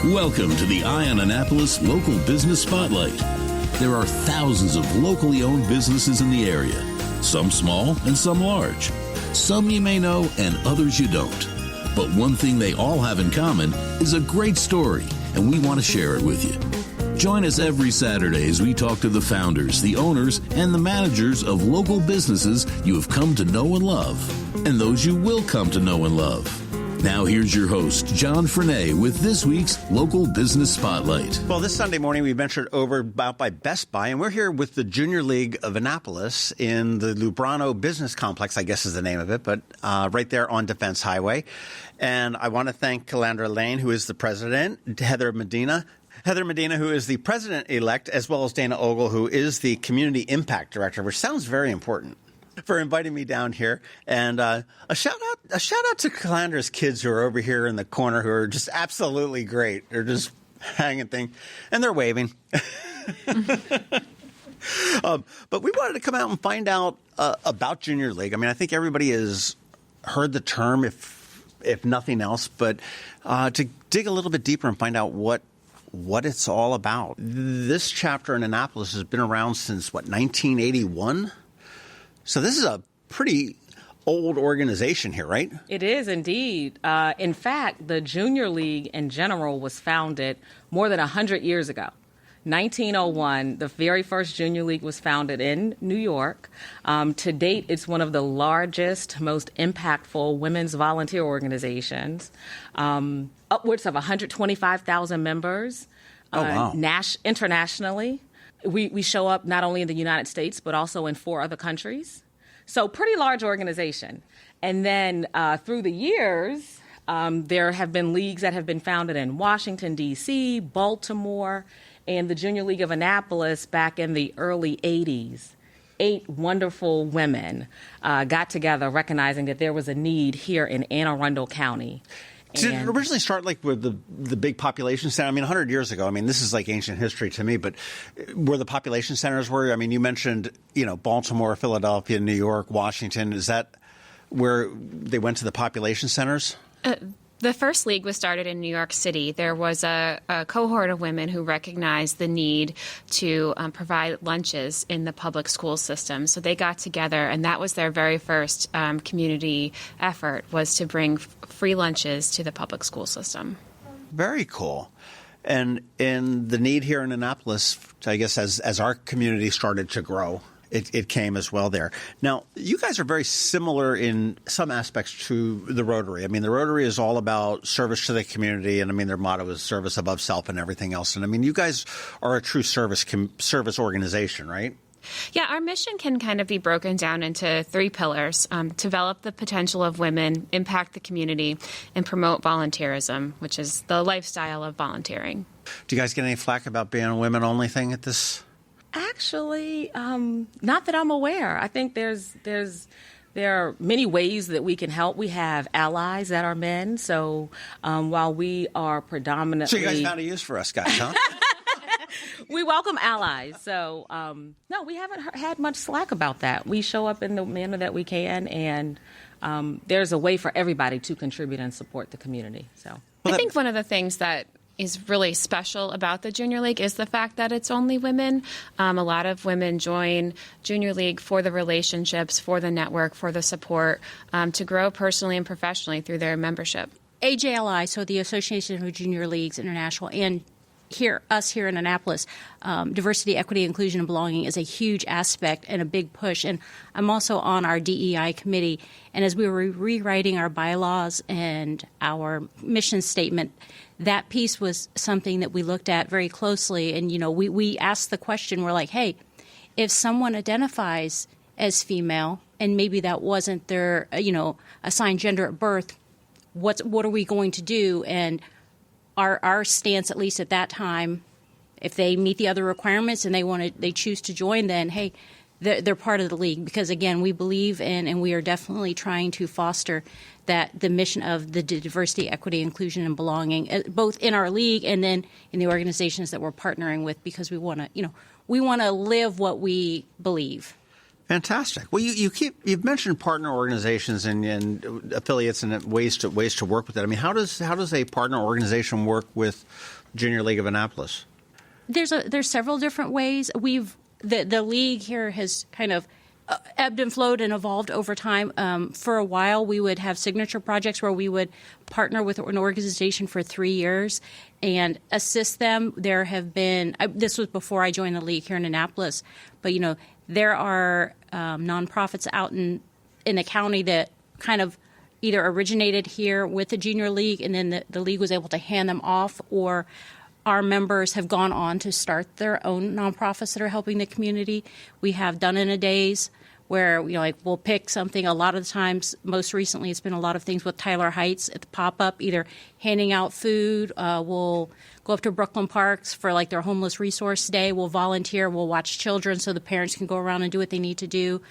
Welcome to the Eye on Annapolis Local Business Spotlight. There are thousands of locally owned businesses in the area, some small and some large. Some you may know and others you don't. But one thing they all have in common is a great story, and we want to share it with you. Join us every Saturday as we talk to the founders, the owners, and the managers of local businesses you have come to know and love, and those you will come to know and love. Now here's your host, John Frenay, with this week's Local Business Spotlight. Well, this Sunday morning we ventured over out by Best Buy, and we're here with the Junior League of Annapolis in the Lubrano Business Complex, I guess is the name of it, but right there on Defense Highway. And I want to thank Calandra Layne, who is the president, Heather Medina, who is the president-elect, as well as Dana Ogle, who is the community impact director, which sounds very important, for inviting me down here. And a shout out to Calandra's kids who are over here in the corner, who are just absolutely great. They're just hanging things, and they're waving. But we wanted to come out and find out about Junior League. I mean, I think everybody has heard the term, if nothing else, but to dig a little bit deeper and find out what it's all about. This chapter in Annapolis has been around since, 1981? So this is a pretty old organization here, right? It is indeed. In fact, the Junior League in general was founded more than 100 years ago. 1901, the very first Junior League was founded in New York. To date, it's one of the largest, most impactful women's volunteer organizations. Upwards of 125,000 members. Oh, wow. Internationally. We show up not only in the United States, but also in 4 other countries. So pretty large organization. And then through the years, there have been leagues that have been founded in Washington, D.C., Baltimore, and the Junior League of Annapolis back in the early 80s. 8 wonderful women got together recognizing that there was a need here in Anne Arundel County. Did it originally start with the big population center? I mean, 100 years ago. I mean, this is like ancient history to me, but where the population centers were? I mean, you mentioned, Baltimore, Philadelphia, New York, Washington. Is that where they went to the population centers? The first league was started in New York City. There was a cohort of women who recognized the need to provide lunches in the public school system. So they got together, and that was their very first community effort, was to bring free lunches to the public school system. Very cool. And in the need here in Annapolis, I guess as our community started to grow, it came as well there. Now, you guys are very similar in some aspects to the Rotary. I mean, the Rotary is all about service to the community, and I mean, their motto is service above self and everything else. And I mean, you guys are a true service organization, right? Yeah, our mission can kind of be broken down into 3 pillars: develop the potential of women, impact the community, and promote volunteerism, which is the lifestyle of volunteering. Do you guys get any flack about being a women-only thing at this? Actually, not that I'm aware. I think there are many ways that we can help. We have allies that are men. So while we are predominantly... So you guys found a use for us guys, huh? We welcome allies. So, no, we haven't had much slack about that. We show up in the manner that we can, and there's a way for everybody to contribute and support the community. So I think one of the things that is really special about the Junior League is the fact that it's only women. A lot of women join Junior League for the relationships, for the network, for the support, to grow personally and professionally through their membership. AJLI, so the Association of Junior Leagues International, and us here in Annapolis, diversity, equity, inclusion, and belonging is a huge aspect and a big push. And I'm also on our DEI committee. And as we were rewriting our bylaws and our mission statement, that piece was something that we looked at very closely. And, we asked the question, we're like, hey, if someone identifies as female and maybe that wasn't their, assigned gender at birth, what are we going to do? And our stance, at least at that time, if they meet the other requirements and they choose to join, then, hey, they're part of the league. Because, again, we believe in and we are definitely trying to foster the mission of the diversity, equity, inclusion, and belonging, both in our league and then in the organizations that we're partnering with, because we want to live what we believe. Fantastic. Well, you've mentioned partner organizations and affiliates and ways to work with that. I mean, how does a partner organization work with Junior League of Annapolis? There's several different ways. The league here has kind of ebbed and flowed and evolved over time. For a while, we would have signature projects where we would partner with an organization for 3 years and assist them. There have been this was before I joined the league here in Annapolis, but there are nonprofits out in the county that kind of either originated here with the Junior League, and then the league was able to hand them off, or our members have gone on to start their own nonprofits that are helping the community. We have Done in a Days, where we'll pick something. A lot of the times, most recently, it's been a lot of things with Tyler Heights at the pop-up, either handing out food. We'll go up to Brooklyn Parks for their homeless resource day. We'll volunteer. We'll watch children so the parents can go around and do what they need to do.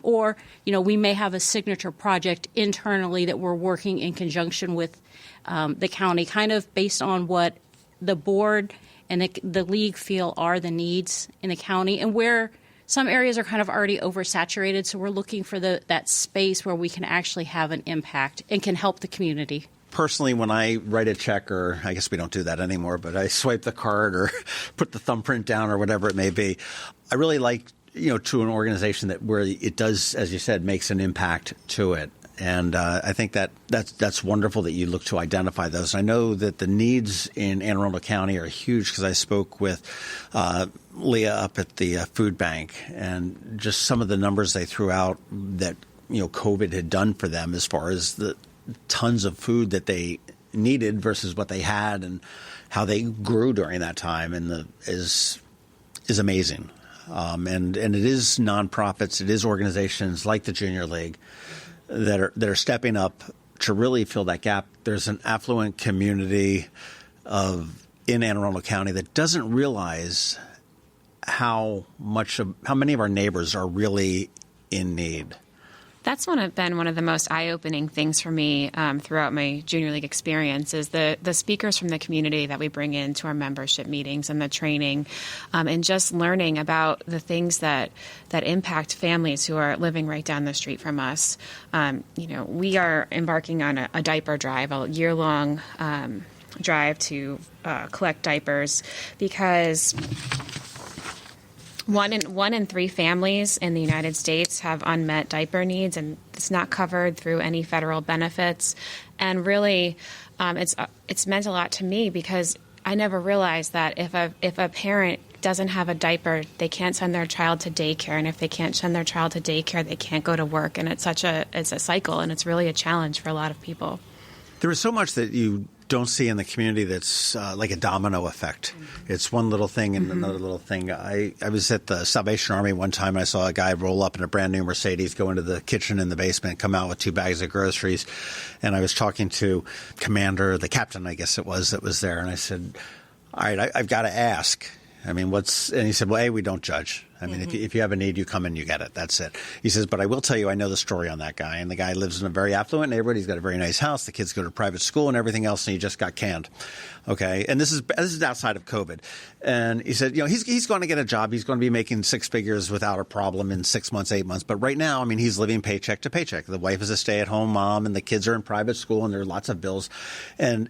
Or we may have a signature project internally that we're working in conjunction with the county, kind of based on what the board and the league feel are the needs in the county, and where some areas are kind of already oversaturated. So we're looking for that space where we can actually have an impact and can help the community. Personally, when I write a check, or I guess we don't do that anymore, but I swipe the card or put the thumbprint down or whatever it may be, I really like, to an organization where it does, as you said, makes an impact to it. And I think that's wonderful that you look to identify those. I know that the needs in Anne Arundel County are huge, because I spoke with Leah up at the food bank, and just some of the numbers they threw out that COVID had done for them, as far as the tons of food that they needed versus what they had, and how they grew during that time, and is amazing. And it is nonprofits, it is organizations like the Junior League that are stepping up to really fill that gap. There's an affluent community in Anne Arundel County that doesn't realize how many of our neighbors are really in need. That's been one of the most eye-opening things for me throughout my Junior League experience, is the speakers from the community that we bring into our membership meetings and the training, and just learning about the things that impact families who are living right down the street from us. We are embarking on a diaper drive, a year-long drive to collect diapers, because One in three families in the United States have unmet diaper needs, and it's not covered through any federal benefits. And really, it's meant a lot to me, because I never realized that if a parent doesn't have a diaper, they can't send their child to daycare, and if they can't send their child to daycare, they can't go to work, and it's a cycle, and it's really a challenge for a lot of people. There is so much that you don't see in the community that's like a domino effect. Mm-hmm. It's one little thing and another little thing. I was at the Salvation Army one time, and I saw a guy roll up in a brand new Mercedes, go into the kitchen in the basement, come out with 2 bags of groceries. And I was talking to the captain, I guess it was, that was there. And I said, all right, I've got to ask. I mean, and he said, well, we don't judge. I mean, if you have a need, you come and you get it. That's it. He says, but I will tell you, I know the story on that guy. And the guy lives in a very affluent neighborhood. He's got a very nice house. The kids go to private school and everything else, and he just got canned. Okay. And this is outside of COVID. And he said, he's going to get a job. He's going to be making 6 figures without a problem in 6 months, 8 months. But right now, I mean, he's living paycheck to paycheck. The wife is a stay-at-home mom, and the kids are in private school, and there are lots of bills. And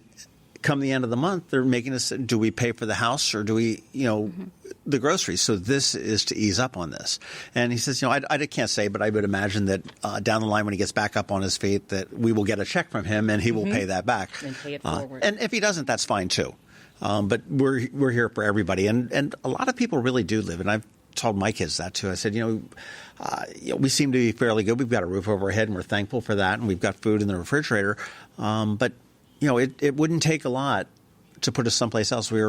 come the end of the month, they're making us, do we pay for the house, or do we, the groceries? So this is to ease up on this. And he says, I can't say, but I would imagine that down the line, when he gets back up on his feet, that we will get a check from him, and he will pay that back. And pay it forward. And if he doesn't, that's fine too. But we're here for everybody. And a lot of people really do live, and I've told my kids that too. I said, we seem to be fairly good. We've got a roof over our head, and we're thankful for that. And we've got food in the refrigerator. But it wouldn't take a lot to put us someplace else. We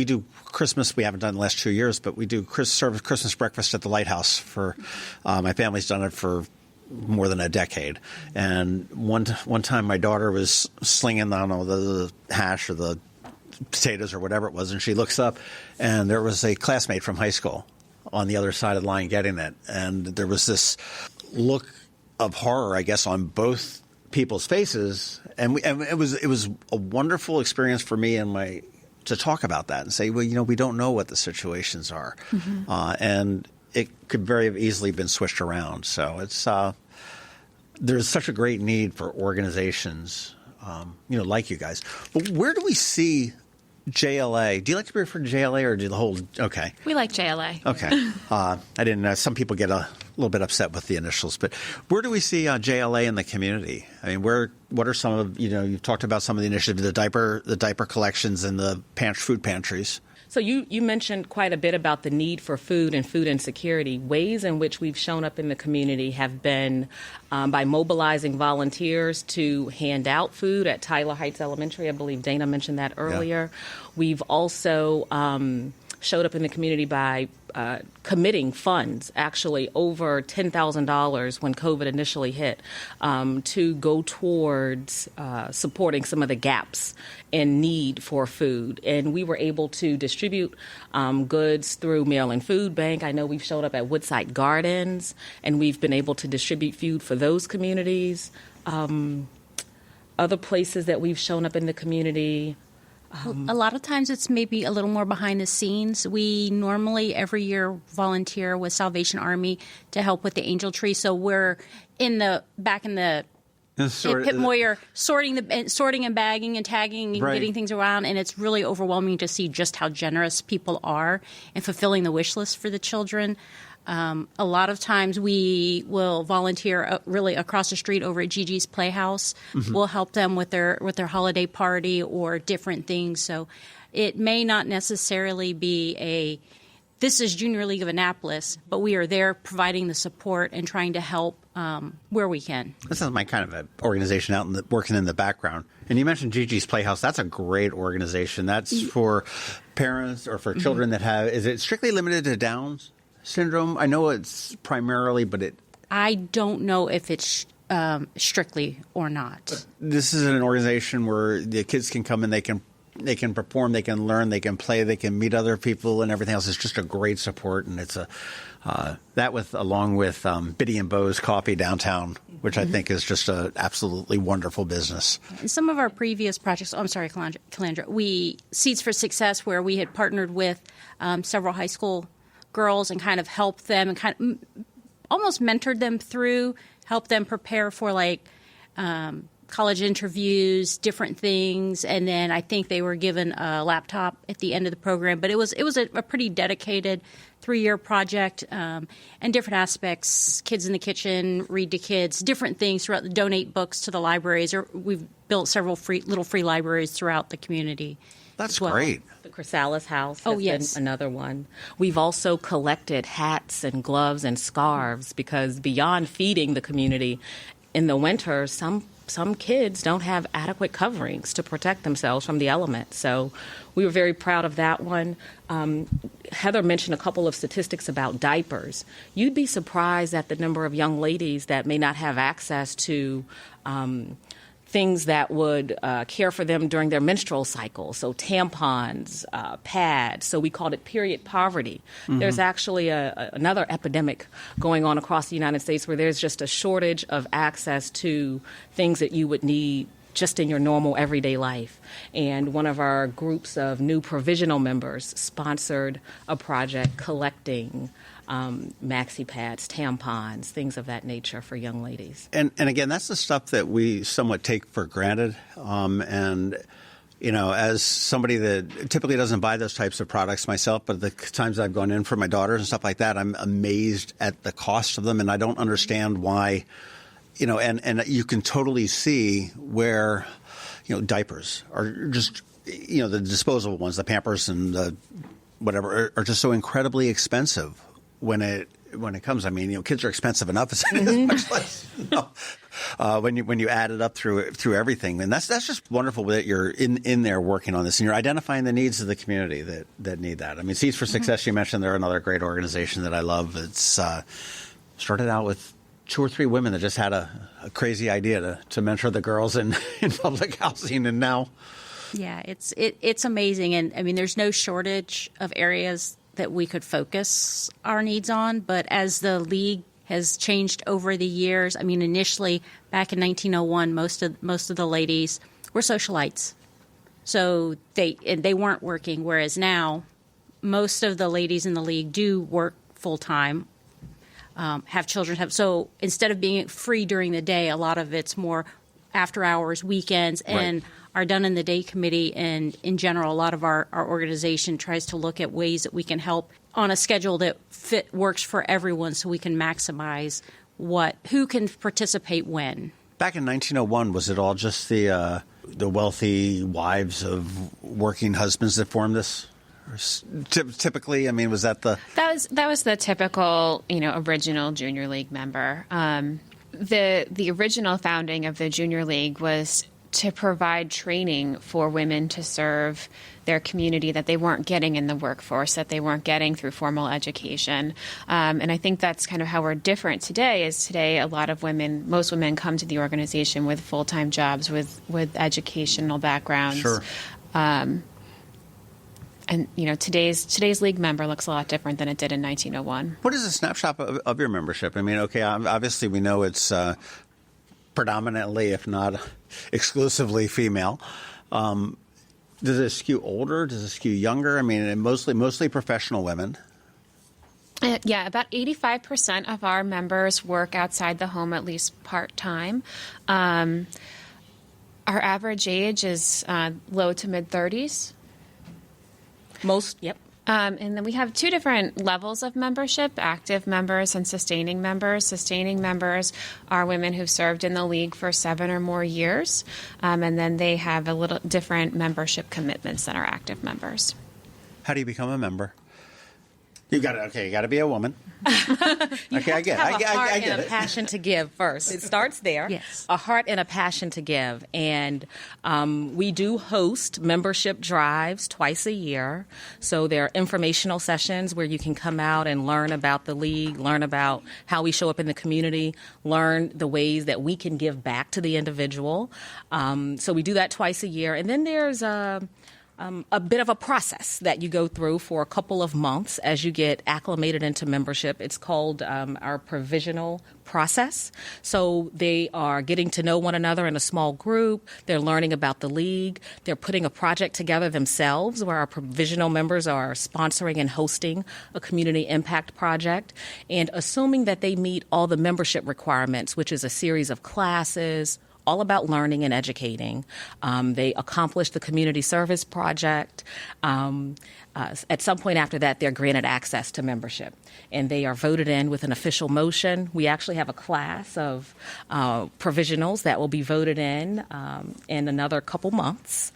do Christmas. We haven't done the last 2 years, but we do Christmas breakfast at the Lighthouse. For my family's done it for more than a decade. And one time, my daughter was slinging, the hash or the potatoes or whatever it was, and she looks up, and there was a classmate from high school on the other side of the line getting it, and there was this look of horror, I guess, on both people's faces, and it was a wonderful experience for me to talk about that and say, well, we don't know what the situations are, and it could very easily have been switched around. So it's there's such a great need for organizations, like you guys. But where do we see JLA? Do you like to be referred to JLA or do the whole? Okay. We like JLA. Okay. I didn't know. Some people get a little bit upset with the initials, but where do we see JLA in the community? I mean, what are some of, you've talked about some of the initiatives, the diaper collections and the food pantries. So you mentioned quite a bit about the need for food and food insecurity. Ways in which we've shown up in the community have been by mobilizing volunteers to hand out food at Tyler Heights Elementary. I believe Dana mentioned that earlier. Yeah. We've also showed up in the community by committing funds, actually over $10,000 when COVID initially hit, to go towards supporting some of the gaps in need for food. And we were able to distribute goods through Maryland Food Bank. I know we've showed up at Woodside Gardens, and we've been able to distribute food for those communities. Other places that we've shown up in the community, a lot of times it's maybe a little more behind the scenes. We normally every year volunteer with Salvation Army to help with the Angel Tree. So we're back in the Pip Moyer sorting and bagging and tagging and getting things around, and it's really overwhelming to see just how generous people are in fulfilling the wish list for the children. A lot of times we will volunteer really across the street over at Gigi's Playhouse. Mm-hmm. We'll help them with their holiday party or different things. So it may not necessarily be this is Junior League of Annapolis, but we are there providing the support and trying to help where we can. This is my kind of an organization out working in the background. And you mentioned Gigi's Playhouse. That's a great organization. That's for parents or for children that have – is it strictly limited to Downs syndrome? I know it's primarily, but I don't know if it's strictly or not. But this is an organization where the kids can come and they can perform, they can learn, they can play, they can meet other people and everything else. It's just a great support, and it's along with Biddy and Bo's Coffee downtown, which I think is just an absolutely wonderful business. In some of our previous projects, Calandra, Seeds for Success, where we had partnered with several high school girls and kind of helped them and kind of almost mentored them through, helped them prepare for college interviews, different things, and then I think they were given a laptop at the end of the program. But it was a pretty dedicated 3-year project, and different aspects: kids in the kitchen, read to kids, different things throughout. Donate books to the libraries, or we've built several free libraries throughout the community. That's great. The Chrysalis House has been another one. We've also collected hats and gloves and scarves because beyond feeding the community, in the winter, some kids don't have adequate coverings to protect themselves from the elements. So we were very proud of that one. Heather mentioned a couple of statistics about diapers. You'd be surprised at the number of young ladies that may not have access to things that would care for them during their menstrual cycle. So tampons, pads. So we called it period poverty. Mm-hmm. There's actually another epidemic going on across the United States where there's just a shortage of access to things that you would need just in your normal everyday life. And one of our groups of new provisional members sponsored a project collecting maxi pads, tampons, things of that nature for young ladies. And again, that's the stuff that we somewhat take for granted. And, as somebody that typically doesn't buy those types of products myself, but the times I've gone in for my daughters and stuff like that, I'm amazed at the cost of them. And I don't understand why, and you can totally see where, diapers are just, the disposable ones, the Pampers and the whatever are just so incredibly expensive. When it comes, I mean, kids are expensive enough. It's much less when you add it up through everything, and that's just wonderful that you're in there working on this and you're identifying the needs of the community that need that. I mean, Seeds for Success, you mentioned, they're another great organization that I love. It's started out with 2 or 3 women that just had a crazy idea to mentor the girls in public housing, and now. Yeah, it's amazing, and I mean, there's no shortage of areas that we could focus our needs on. But as the league has changed over the years, I mean, initially back in 1901, most of the ladies were socialites, so they weren't working. Whereas now, most of the ladies in the league do work full time, have children. So instead of being free during the day, a lot of it's more after hours, weekends, and are done in the day committee. And in general, a lot of our organization tries to look at ways that we can help on a schedule that works for everyone, so we can maximize who can participate when. Back in 1901, was it all just the wealthy wives of working husbands that formed this? Typically, I mean, was that the... That was the typical, original Junior League member. The original founding of the Junior League was to provide training for women to serve their community that they weren't getting in the workforce, that they weren't getting through formal education. And I think that's kind of how we're different today, is today most women come to the organization with full-time jobs, with educational backgrounds. Sure. And, today's league member looks a lot different than it did in 1901. What is a snapshot of your membership? I mean, okay, obviously we know it's predominantly, if not exclusively, female. Does it skew older? Does it skew younger? I mean, mostly professional women. Yeah, about 85% of our members work outside the home, at least part-time. Our average age is low to mid-30s. Yep. And then we have two different levels of membership: active members and sustaining members. Sustaining members are women who've served in the league for 7 or more years, and then they have a little different membership commitments than our active members. How do you become a member? You got to be a woman. Okay, I get it. Have a heart I and get a it. passion to give first. It starts there. Yes. A heart and a passion to give. And we do host membership drives twice a year. So there are informational sessions where you can come out and learn about the league, learn about how we show up in the community, learn the ways that we can give back to the individual. So we do that twice a year. And then there's a bit of a process that you go through for a couple of months as you get acclimated into membership. It's called our provisional process. So they are getting to know one another in a small group. They're learning about the league. They're putting a project together themselves where our provisional members are sponsoring and hosting a community impact project, and assuming that they meet all the membership requirements, which is a series of classes, all about learning and educating. They accomplish the community service project. At some point after that, they're granted access to membership, and they are voted in with an official motion. We actually have a class of provisionals that will be voted in another couple months.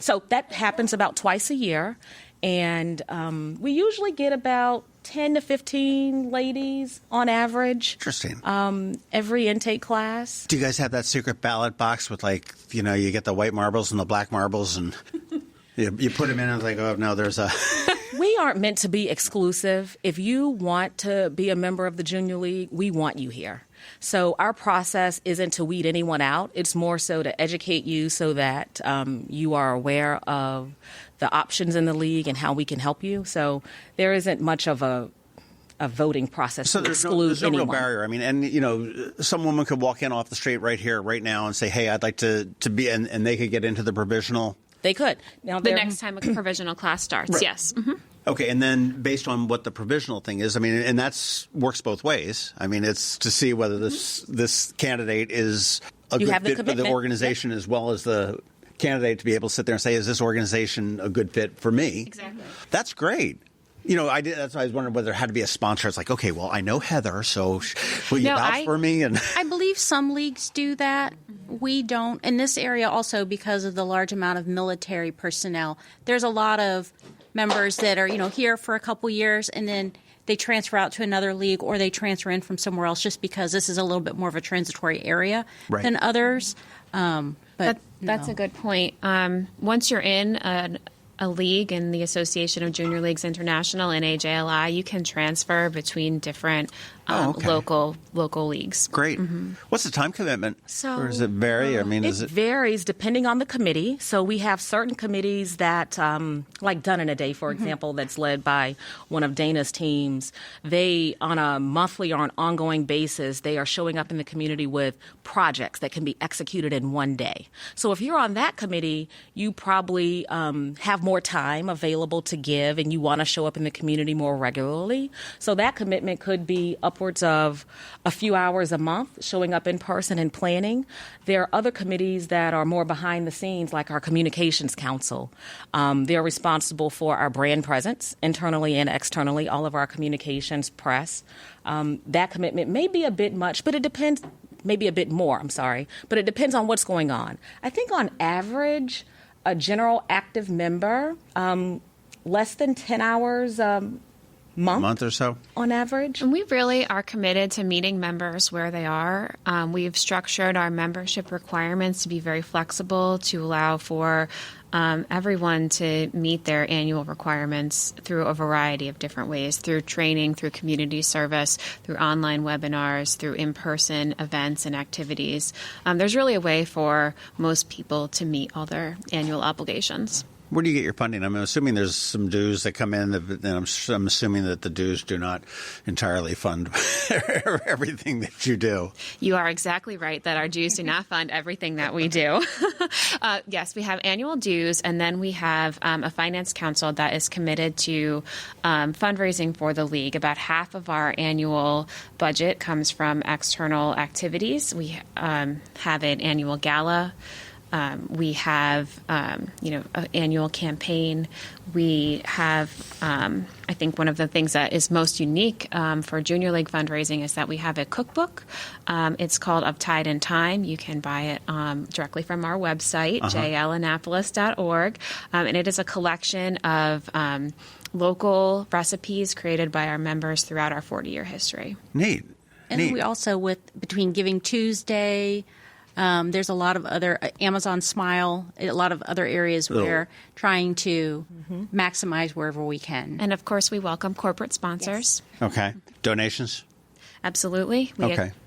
So that happens about twice a year, and we usually get about 10 to 15 ladies on average. Interesting. Every intake class. Do you guys have that secret ballot box with, you get the white marbles and the black marbles, and you put them in and it's like, oh, no, there's a... We aren't meant to be exclusive. If you want to be a member of the Junior League, we want you here. So our process isn't to weed anyone out. It's more so to educate you so that you are aware of the options in the league and how we can help you. So there isn't much of a voting process to exclude there's no anyone. real barrier. I mean, and, some woman could walk in off the street right here, right now, and say, hey, I'd like to be, and they could get into the provisional. They could. Now, The next time a provisional class starts, Right. yes. Mm-hmm. Okay, and then based on what the provisional thing is, I mean, and that's works both ways. I mean, it's to see whether this candidate is a You good have the fit for the commitment. organization as well as the candidate to be able to sit there and say, is this organization a good fit for me? Exactly. That's great. That's why I was wondering whether there had to be a sponsor. It's like, okay, well, I know Heather, so will you vouch for me? And I believe some leagues do that. We don't. In this area also, because of the large amount of military personnel, there's a lot of members that are, here for a couple years and then they transfer out to another league or they transfer in from somewhere else just because this is a little bit more of a transitory area than others. But That's a good point. Once you're in a league in the Association of Junior Leagues International, NAJLI, you can transfer between different Okay. local leagues. Great. What's the time commitment? So, or does it vary? I mean, it varies depending on the committee. So we have certain committees that, like Done in a Day, for example, that's led by one of Dana's teams. They, on a monthly or an ongoing basis, they are showing up in the community with projects that can be executed in one day. So if you're on that committee, you probably have more time available to give, and you want to show up in the community more regularly. So that commitment could be upwards of a few hours a month, showing up in person and planning. There are other committees that are more behind the scenes, like our Communications Council. They're responsible for our brand presence, internally and externally, all of our communications, press. That commitment may be a bit much, but it depends, maybe a bit more, but it depends on what's going on. I think on average, a general active member, less than 10 hours month or so on average. And we really are committed to meeting members where they are. We've structured our membership requirements to be very flexible, to allow for everyone to meet their annual requirements through a variety of different ways, through training, through community service, through online webinars, through in-person events and activities. There's really a way for most people to meet all their annual obligations. Where do you get your funding? I'm assuming there's some dues that come in, and I'm assuming that the dues do not entirely fund everything that you do. You are exactly right that our dues do not fund everything that we do. Yes, we have annual dues, and then we have a finance council that is committed to fundraising for the league. About half of our annual budget comes from external activities. We have an annual gala. We have, an annual campaign. We have, I think one of the things that is most unique for Junior League fundraising is that we have a cookbook. It's called Of Tide and Time. You can buy it directly from our website, jlannapolis.org. And it is a collection of local recipes created by our members throughout our 40-year history. Neat. And we also, between Giving Tuesday, there's a lot of other Amazon Smile, a lot of other areas where we're trying to maximize wherever we can. And of course, we welcome corporate sponsors. Yes. Okay. Donations? Absolutely.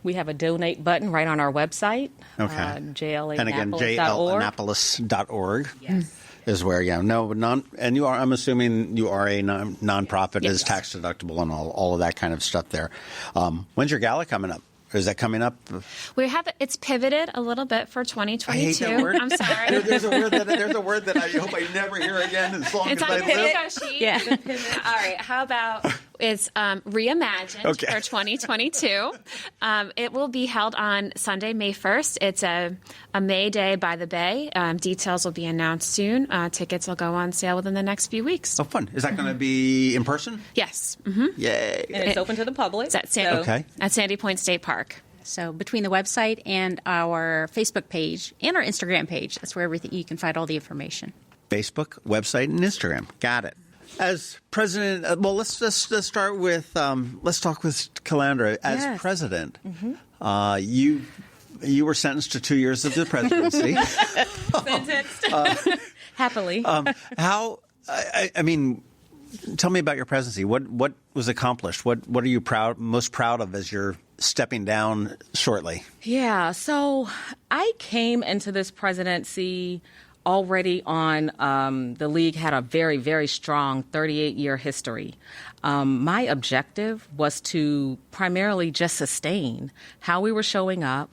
We have a donate button right on our website. Okay. JLAnnapolis.org. And again, jlannapolis.org. Yes. Is where, and you are, I'm assuming you are a nonprofit, Yes. is tax deductible and all of that kind of stuff there. When's your gala coming up? Is that coming up? It's pivoted a little bit for 2022. I hate that word. I'm sorry. There's a word that I hope I never hear again as long It's as on I the live. bingo sheet. Yeah. All right. How about it's reimagined for 2022? It will be held on Sunday, May 1st. It's a May Day by the Bay. Details will be announced soon. Tickets will go on sale within the next few weeks. Oh, fun. Is that going to be in person? Yes. Yay. And it's open to the public. It's at Sandy Point State Park. So between the website and our Facebook page and our Instagram page, that's where you can find all the information. Facebook, website, and Instagram. Got it. As president, let's just start with, let's talk with Calandra. As president, you were sentenced to 2 years of the presidency. Sentenced. Happily. I mean, tell me about your presidency. What was accomplished? What are you most proud of as you're stepping down shortly? Yeah, so I came into this presidency already on the league had a very, very strong 38-year history. My objective was to primarily just sustain how we were showing up,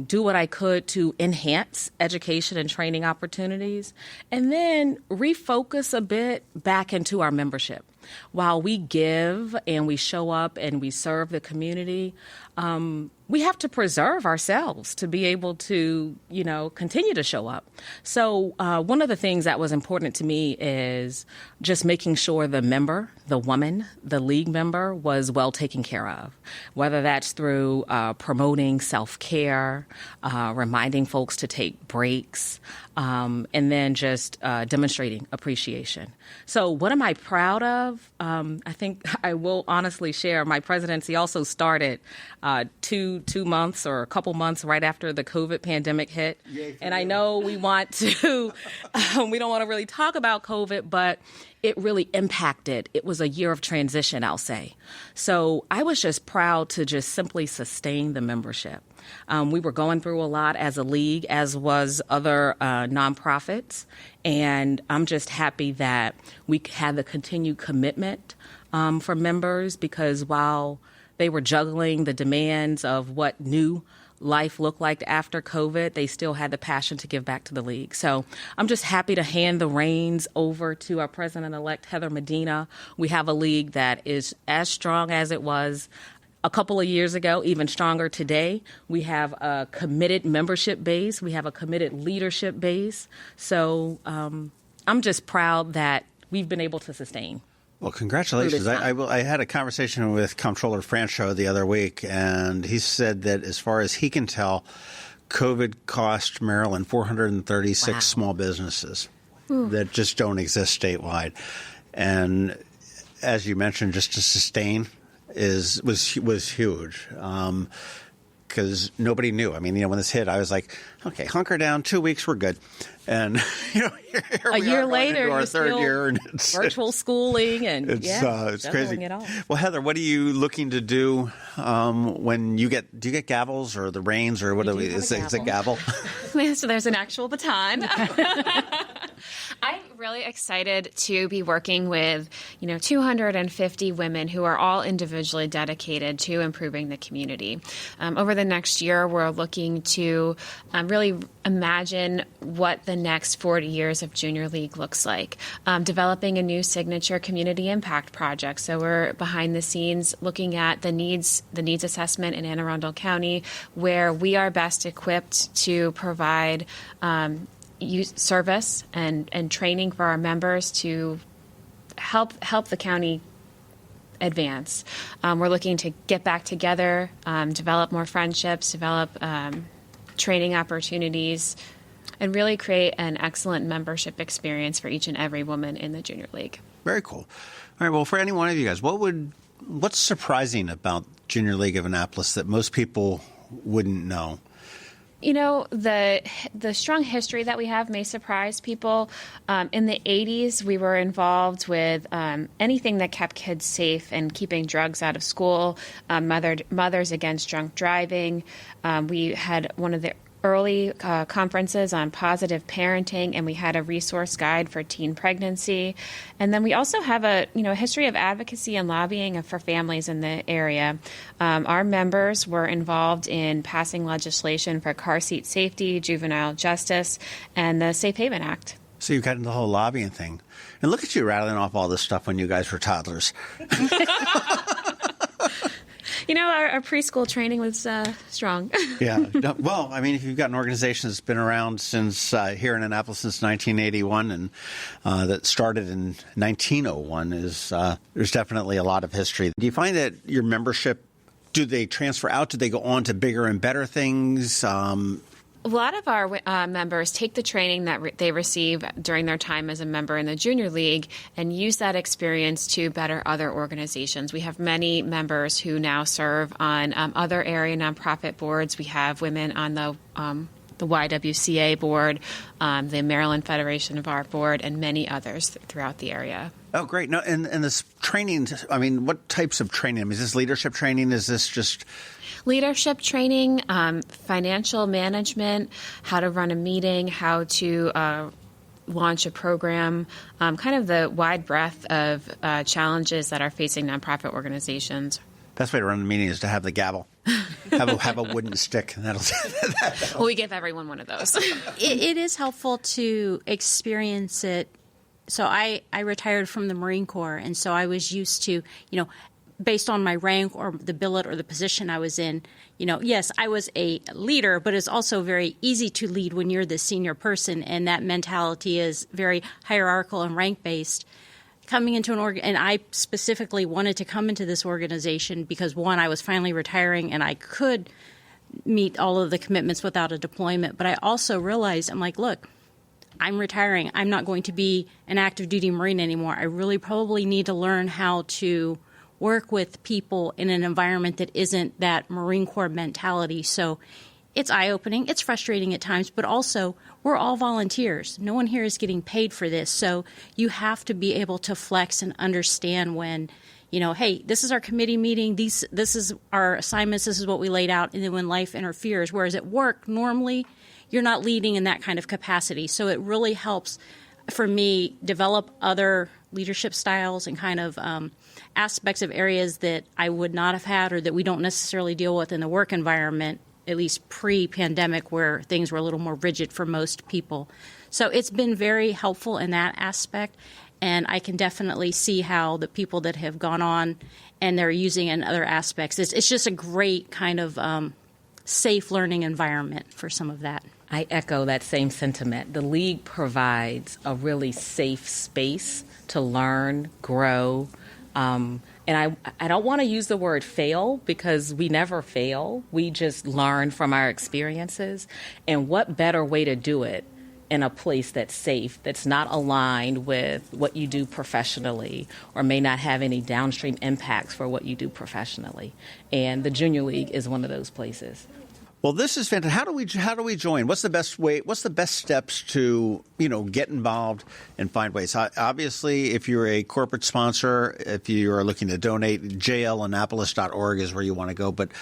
do what I could to enhance education and training opportunities, and then refocus a bit back into our membership. While we give and we show up and we serve the community, we have to preserve ourselves to be able to, continue to show up. So one of the things that was important to me is just making sure the member, the woman, the league member was well taken care of, whether that's through promoting self-care, reminding folks to take breaks, and then just demonstrating appreciation. So what am I proud of? of, I think I will honestly share, my presidency also started two months or a couple months right after the COVID pandemic hit. And I know we want to, we don't want to really talk about COVID, but it really impacted. It was a year of transition, I'll say. So I was just proud to just simply sustain the membership. We were going through a lot as a league, as was other nonprofits, and I'm just happy that we had the continued commitment for members, because while they were juggling the demands of what new life looked like after COVID, they still had the passion to give back to the league. So I'm just happy to hand the reins over to our president-elect, Heather Medina. We have a league that is as strong as it was a couple of years ago, even stronger today. We have a committed membership base. We have a committed leadership base. So I'm just proud that we've been able to sustain. Well, congratulations. I had a conversation with Comptroller Francho the other week, and he said that as far as he can tell, COVID cost Maryland 436 small businesses that just don't exist statewide. And as you mentioned, just to sustain was huge. Because nobody knew. I mean, when this hit, I was like, okay, hunker down, 2 weeks, we're good. And, here a year later, our third year. And it's virtual schooling and it's crazy. It all. Well, Heather, what are you looking to do when do you get gavels or the reins or what is it gavel? So there's an actual baton. I'm really excited to be working with, 250 women who are all individually dedicated to improving the community. Over the next year, we're looking to really imagine what the next 40 years of Junior League looks like, developing a new signature community impact project. So we're behind the scenes looking at the needs assessment in Anne Arundel County, where we are best equipped to provide service and training for our members to help the county advance. We're looking to get back together, develop more friendships, develop training opportunities, and really create an excellent membership experience for each and every woman in the Junior League. Very cool. All right. Well, for any one of you guys, what's surprising about Junior League of Annapolis that most people wouldn't know? The strong history that we have may surprise people. In the 80s, we were involved with anything that kept kids safe and keeping drugs out of school, Mothers Against Drunk Driving. We had one of the early conferences on positive parenting, and we had a resource guide for teen pregnancy. And then we also have a history of advocacy and lobbying for families in the area. Our members were involved in passing legislation for car seat safety, juvenile justice, and the Safe Haven Act. So you got into the whole lobbying thing. And look at you rattling off all this stuff when you guys were toddlers. Our preschool training was strong. Yeah. Well, I mean, if you've got an organization that's been around since here in Annapolis since 1981 and that started in 1901, there's definitely a lot of history. Do you find that your membership, do they transfer out? Do they go on to bigger and better things? A lot of our members take the training that they receive during their time as a member in the Junior League and use that experience to better other organizations. We have many members who now serve on other area nonprofit boards. We have women on the YWCA board, the Maryland Federation of Art board, and many others throughout the area. Oh, great. No, and this training, I mean, what types of training? I mean, is this leadership training? Is this just leadership training, financial management, how to run a meeting, how to launch a program, kind of the wide breadth of challenges that are facing nonprofit organizations. Best way to run a meeting is to have the gavel. Have a wooden stick, and that'll. Well, we give everyone one of those. It is helpful to experience it. So I retired from the Marine Corps, and so I was used to, based on my rank or the billet or the position I was in, yes, I was a leader, but it's also very easy to lead when you're the senior person, and that mentality is very hierarchical and rank-based. Coming into and I specifically wanted to come into this organization because, one, I was finally retiring and I could meet all of the commitments without a deployment, but I also realized, I'm like, look, I'm retiring. I'm not going to be an active duty Marine anymore. I really probably need to learn how to work with people in an environment that isn't that Marine Corps mentality. So it's eye-opening. It's frustrating at times, but also we're all volunteers. No one here is getting paid for this. So you have to be able to flex and understand when, hey, this is our committee meeting. This is our assignments. This is what we laid out. And then when life interferes, whereas at work, normally you're not leading in that kind of capacity. So it really helps for me develop other leadership styles and kind of aspects of areas that I would not have had or that we don't necessarily deal with in the work environment, at least pre-pandemic, where things were a little more rigid for most people. So it's been very helpful in that aspect, and I can definitely see how the people that have gone on and they're using it in other aspects, it's just a great kind of safe learning environment for some of that. I echo that same sentiment. The League provides a really safe space to learn, grow, and I don't want to use the word fail because we never fail. We just learn from our experiences. And what better way to do it in a place that's safe, that's not aligned with what you do professionally or may not have any downstream impacts for what you do professionally. And the Junior League is one of those places. Well, this is fantastic. How do we join? What's the best way? What's the best steps to get involved and find ways? Obviously, if you're a corporate sponsor, if you are looking to donate, jlannapolis.org is where you want to go. But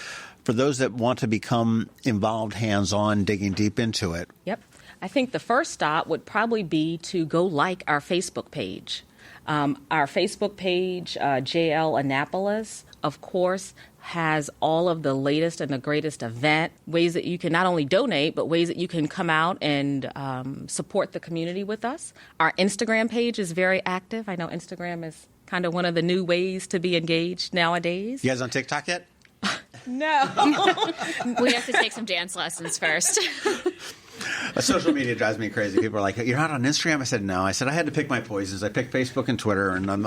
for those that want to become involved, hands-on, digging deep into it. Yep. I think the first stop would probably be to go like our Facebook page. Our Facebook page, JL Annapolis, of course, has all of the latest and the greatest event, ways that you can not only donate, but ways that you can come out and support the community with us. Our Instagram page is very active. I know Instagram is kind of one of the new ways to be engaged nowadays. You guys on TikTok yet? No. We have to take some dance lessons first. Social media drives me crazy. People are like, "You're not on Instagram?" I said, "No." I said, "I had to pick my poisons. I picked Facebook and Twitter, and I'm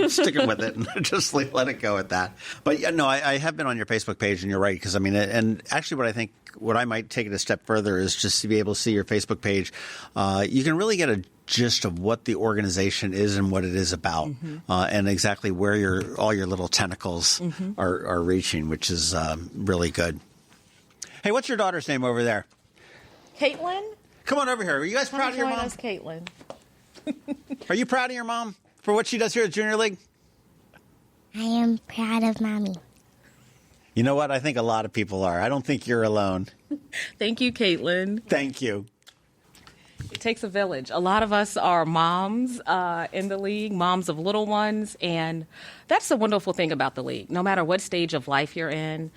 sticking with it and just let it go at that." But yeah, no, I have been on your Facebook page, and you're right because and actually, what I might take it a step further is just to be able to see your Facebook page. You can really get a gist of what the organization is and what it is about, and exactly where all your little tentacles are reaching, which is really good. Hey, what's your daughter's name over there? Caitlin? Come on over here. Are you guys proud of your mom? Join us, Caitlin. Are you proud of your mom for what she does here at Junior League? I am proud of Mommy. You know what? I think a lot of people are. I don't think you're alone. Thank you, Caitlin. Thank you. It takes a village. A lot of us are moms in the League, moms of little ones, and that's the wonderful thing about the League. No matter what stage of life you're in,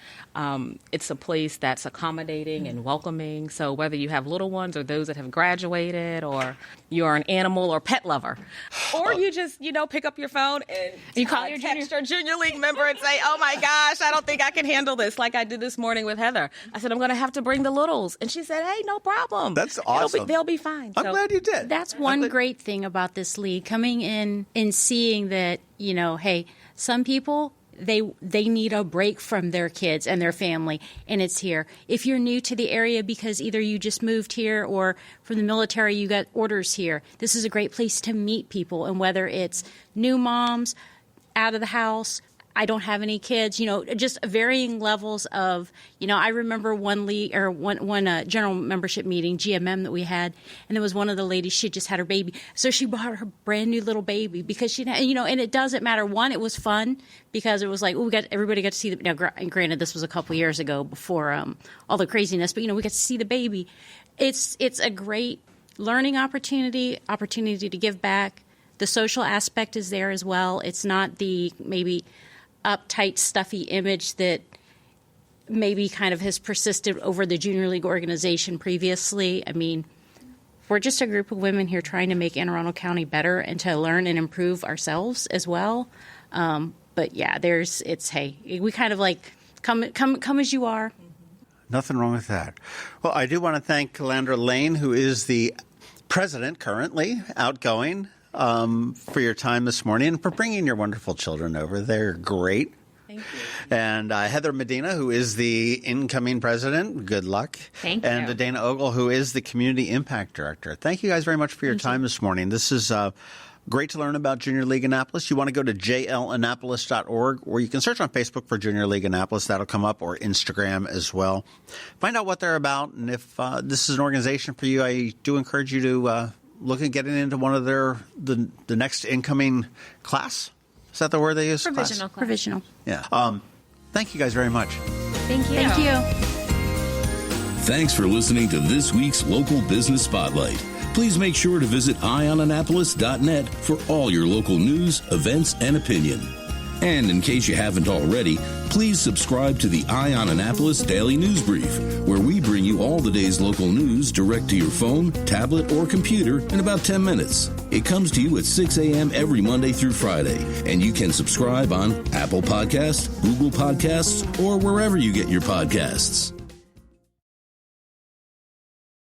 it's a place that's accommodating and welcoming. So whether you have little ones or those that have graduated or you're an animal or pet lover, or you just, pick up your phone and you call your text your Junior League member and say, "Oh my gosh, I don't think I can handle this," like I did this morning with Heather. I said, "I'm going to have to bring the littles." And she said, "Hey, no problem. That's awesome. They'll be fine." I'm glad you did. That's one great thing about this league, coming in and seeing that, hey, some people, they need a break from their kids and their family, and it's here. If you're new to the area because either you just moved here or from the military, you got orders here, this is a great place to meet people. And whether it's new moms, out of the house, I don't have any kids, just varying levels of, I remember one general membership meeting, GMM, that we had, and there was one of the ladies, she just had her baby. So she brought her brand new little baby because and it doesn't matter. One, it was fun because it was like, everybody got to see now, granted, this was a couple years ago before all the craziness, but, we got to see the baby. It's a great learning opportunity to give back. The social aspect is there as well. It's not the maybe uptight, stuffy image that maybe kind of has persisted over the Junior League organization previously. I mean, we're just a group of women here trying to make Anne Arundel County better and to learn and improve ourselves as well. But yeah, we kind of like come as you are. Nothing wrong with that. Well, I do want to thank Calandra Layne, who is the president currently, outgoing, for your time this morning and for bringing your wonderful children over. They're great. Thank you. And Heather Medina, who is the incoming president. Good luck. Thank you. And Dana Ogle, who is the community impact director. Thank you guys very much for your time this morning. This is great to learn about Junior League Annapolis. You want to go to jlannapolis.org, or you can search on Facebook for Junior League Annapolis. That'll come up, or Instagram as well. Find out what they're about, and if this is an organization for you, I do encourage you to look at getting into one of the next incoming class. Is that the word they use? Provisional Class? class. Provisional. Yeah. Thank you guys very much. Thank you. Thank you. Thanks for listening to this week's Local Business Spotlight. Please make sure to visit eyeonannapolis.net for all your local news, events, and opinion. And in case you haven't already, please subscribe to the Eye on Annapolis Daily News Brief, where we bring you all the day's local news direct to your phone, tablet, or computer in about 10 minutes. It comes to you at 6 a.m. every Monday through Friday, and you can subscribe on Apple Podcasts, Google Podcasts, or wherever you get your podcasts.